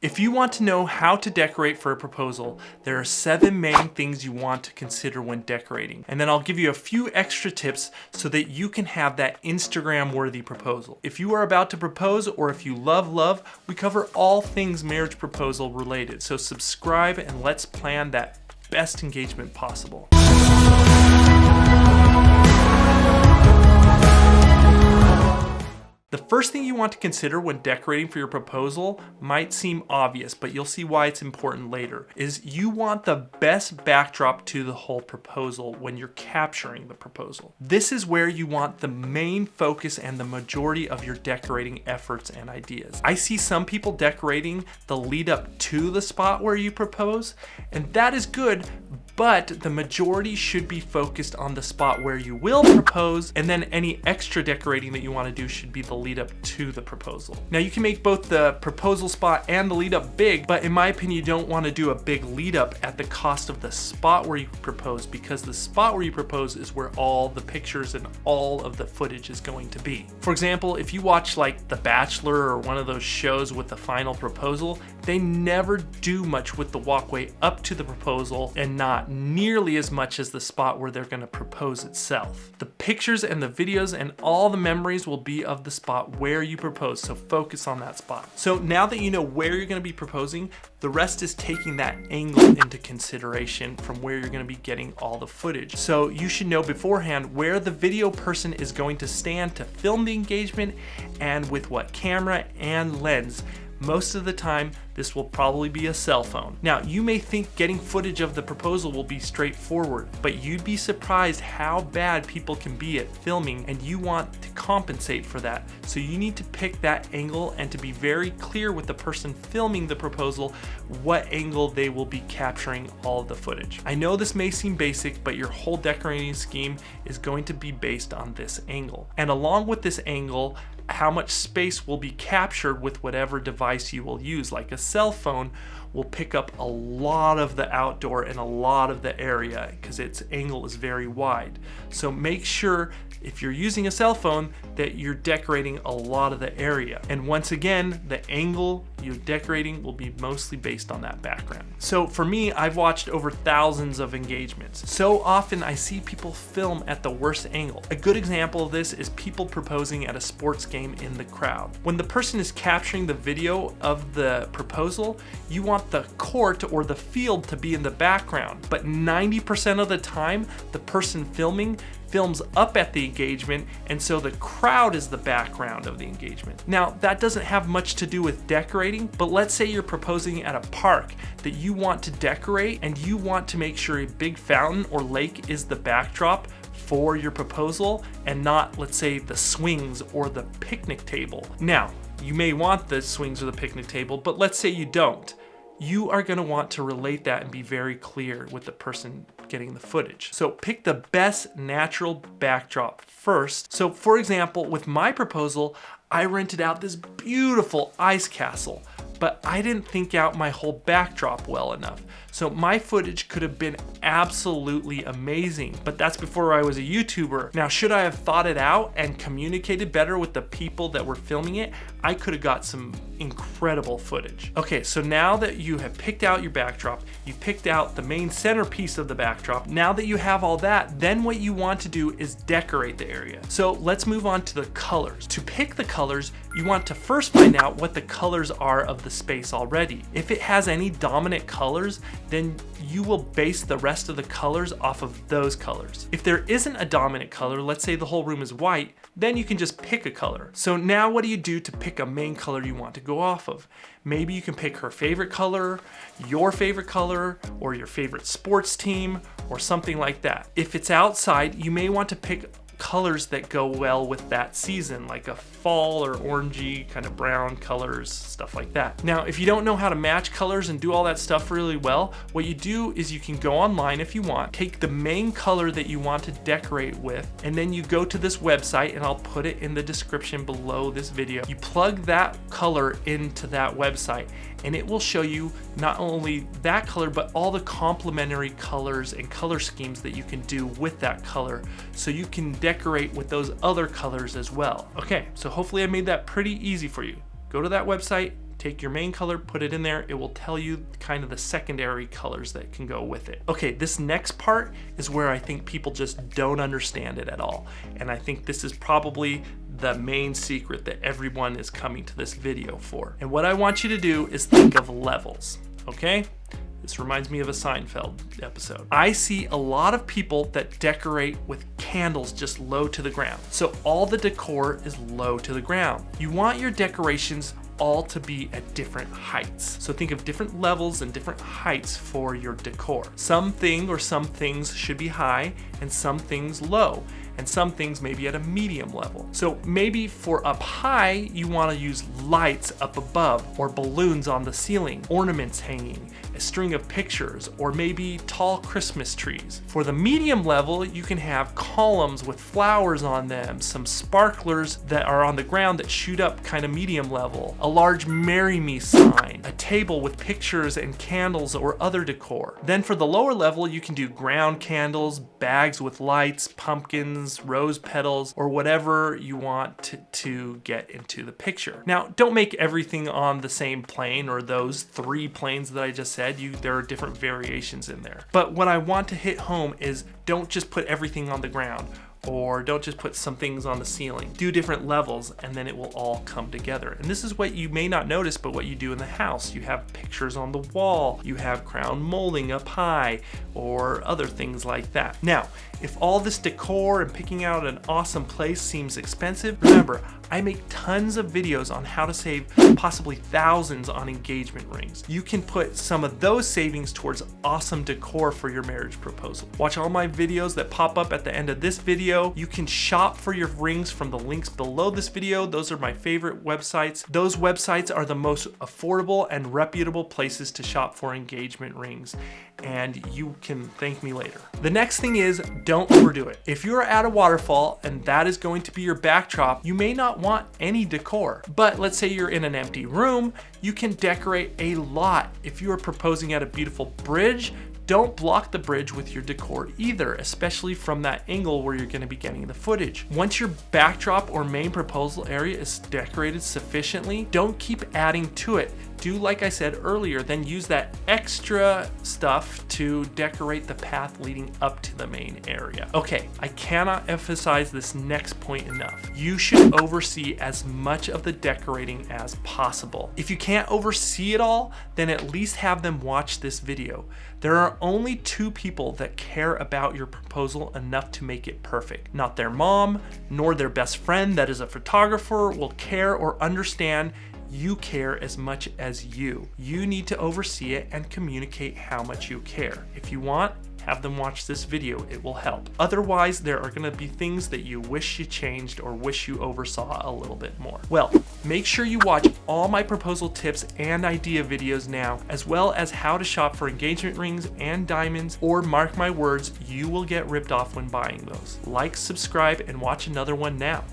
If you want to know how to decorate for a proposal, there are 7 main things you want to consider when decorating. And then I'll give you a few extra tips so that you can have that Instagram-worthy proposal. If you are about to propose or if you love, we cover all things marriage proposal related. So subscribe and let's plan that best engagement possible. The first thing you want to consider when decorating for your proposal might seem obvious, but you'll see why it's important later, is you want the best backdrop to the whole proposal when you're capturing the proposal. This is where you want the main focus and the majority of your decorating efforts and ideas. I see some people decorating the lead up to the spot where you propose, and that is good, but the majority should be focused on the spot where you will propose, and then any extra decorating that you want to do should be the lead up to the proposal. Now you can make both the proposal spot and the lead up big, but in my opinion you don't want to do a big lead up at the cost of the spot where you propose, because the spot where you propose is where all the pictures and all of the footage is going to be. For example, if you watch like The Bachelor or one of those shows with the final proposal, they never do much with the walkway up to the proposal and not nearly as much as the spot where they're going to propose itself. The pictures and the videos and all the memories will be of the spot where you propose, so focus on that spot. So now that you know where you're going to be proposing, the rest is taking that angle into consideration from where you're going to be getting all the footage. So you should know beforehand where the video person is going to stand to film the engagement and with what camera and lens. Most of the time, this will probably be a cell phone. Now, you may think getting footage of the proposal will be straightforward, but you'd be surprised how bad people can be at filming, and you want to compensate for that. So you need to pick that angle and to be very clear with the person filming the proposal what angle they will be capturing all of the footage. I know this may seem basic, but your whole decorating scheme is going to be based on this angle. And along with this angle, how much space will be captured with whatever device you will use. Like a cell phone will pick up a lot of the outdoor and a lot of the area because its angle is very wide. So make sure if you're using a cell phone that you're decorating a lot of the area. And once again, the angle you're decorating will be mostly based on that background. So for me, I've watched over thousands of engagements. So often I see people film at the worst angle. A good example of this is people proposing at a sports game in the crowd. When the person is capturing the video of the proposal, you want the court or the field to be in the background. But 90% of the time, the person filming films up at the engagement, and so the crowd is the background of the engagement. Now, that doesn't have much to do with decorating, but let's say you're proposing at a park that you want to decorate and you want to make sure a big fountain or lake is the backdrop for your proposal and not, let's say, the swings or the picnic table. Now, you may want the swings or the picnic table, but let's say you don't. You are going to want to relate that and be very clear with the person getting the footage. So pick the best natural backdrop first. So for example, with my proposal, I rented out this beautiful ice castle, but I didn't think out my whole backdrop well enough. So my footage could have been absolutely amazing, but that's before I was a YouTuber. Now, should I have thought it out and communicated better with the people that were filming it, I could have got some incredible footage. Okay, so now that you have picked out your backdrop, you've picked out the main centerpiece of the backdrop, now that you have all that, then what you want to do is decorate the area. So let's move on to the colors. To pick the colors, you want to first find out what the colors are of the space already. If it has any dominant colors, then you will base the rest of the colors off of those colors. If there isn't a dominant color, let's say the whole room is white, then you can just pick a color. So now what do you do to pick a main color you want to go off of? Maybe you can pick her favorite color, your favorite color, or your favorite sports team, or something like that. If it's outside, you may want to pick colors that go well with that season, like a fall or orangey kind of brown colors, stuff like that. Now, if you don't know how to match colors and do all that stuff really well, what you do is you can go online if you want, take the main color that you want to decorate with, and then you go to this website, and I'll put it in the description below this video. You plug that color into that website, and it will show you not only that color, but all the complementary colors and color schemes that you can do with that color, so you can decorate with those other colors as well. Okay, so hopefully I made that pretty easy for you. Go to that website, Take your main color, put it in there. It will tell you kind of the secondary colors that can go with it. Okay, this next part is where I think people just don't understand it at all. And I think this is probably the main secret that everyone is coming to this video for. And what I want you to do is think of levels, okay? This reminds me of a Seinfeld episode. I see a lot of people that decorate with candles just low to the ground. So all the decor is low to the ground. You want your decorations all to be at different heights. So think of different levels and different heights for your decor. Some things should be high and some things low, and some things maybe at a medium level. So maybe for up high, you want to use lights up above, or balloons on the ceiling, ornaments hanging, a string of pictures, or maybe tall Christmas trees. For the medium level, you can have columns with flowers on them, some sparklers that are on the ground that shoot up kind of medium level, a large Marry Me sign, a table with pictures and candles or other decor. Then for the lower level, you can do ground candles, bags with lights, pumpkins, rose petals, or whatever you want to get into the picture. Now, don't make everything on the same plane or those 3 planes that I just said. There are different variations in there. But what I want to hit home is don't just put everything on the ground, or don't just put some things on the ceiling. Do different levels and then it will all come together. And this is what you may not notice, but what you do in the house. You have pictures on the wall, you have crown molding up high, or other things like that. Now, if all this decor and picking out an awesome place seems expensive, remember, I make tons of videos on how to save possibly thousands on engagement rings. You can put some of those savings towards awesome decor for your marriage proposal. Watch all my videos that pop up at the end of this video. You can shop for your rings from the links below this video. Those are my favorite websites. Those websites are the most affordable and reputable places to shop for engagement rings, and you can thank me later. The next thing is, don't overdo it. If you're at a waterfall and that is going to be your backdrop, you may not want any decor. But let's say you're in an empty room, you can decorate a lot. If you are proposing at a beautiful bridge, don't block the bridge with your decor either, especially from that angle where you're going to be getting the footage. Once your backdrop or main proposal area is decorated sufficiently, don't keep adding to it. Do like I said earlier, then use that extra stuff to decorate the path leading up to the main area. Okay, I cannot emphasize this next point enough. You should oversee as much of the decorating as possible. If you can't oversee it all, then at least have them watch this video. There are only 2 people that care about your proposal enough to make it perfect. Not their mom, nor their best friend that is a photographer will care or understand you care as much as you. You need to oversee it and communicate how much you care. If you want, have them watch this video, it will help. Otherwise, there are gonna be things that you wish you changed or wish you oversaw a little bit more. Well, make sure you watch all my proposal tips and idea videos now, as well as how to shop for engagement rings and diamonds, or mark my words, you will get ripped off when buying those. Like, subscribe, and watch another one now.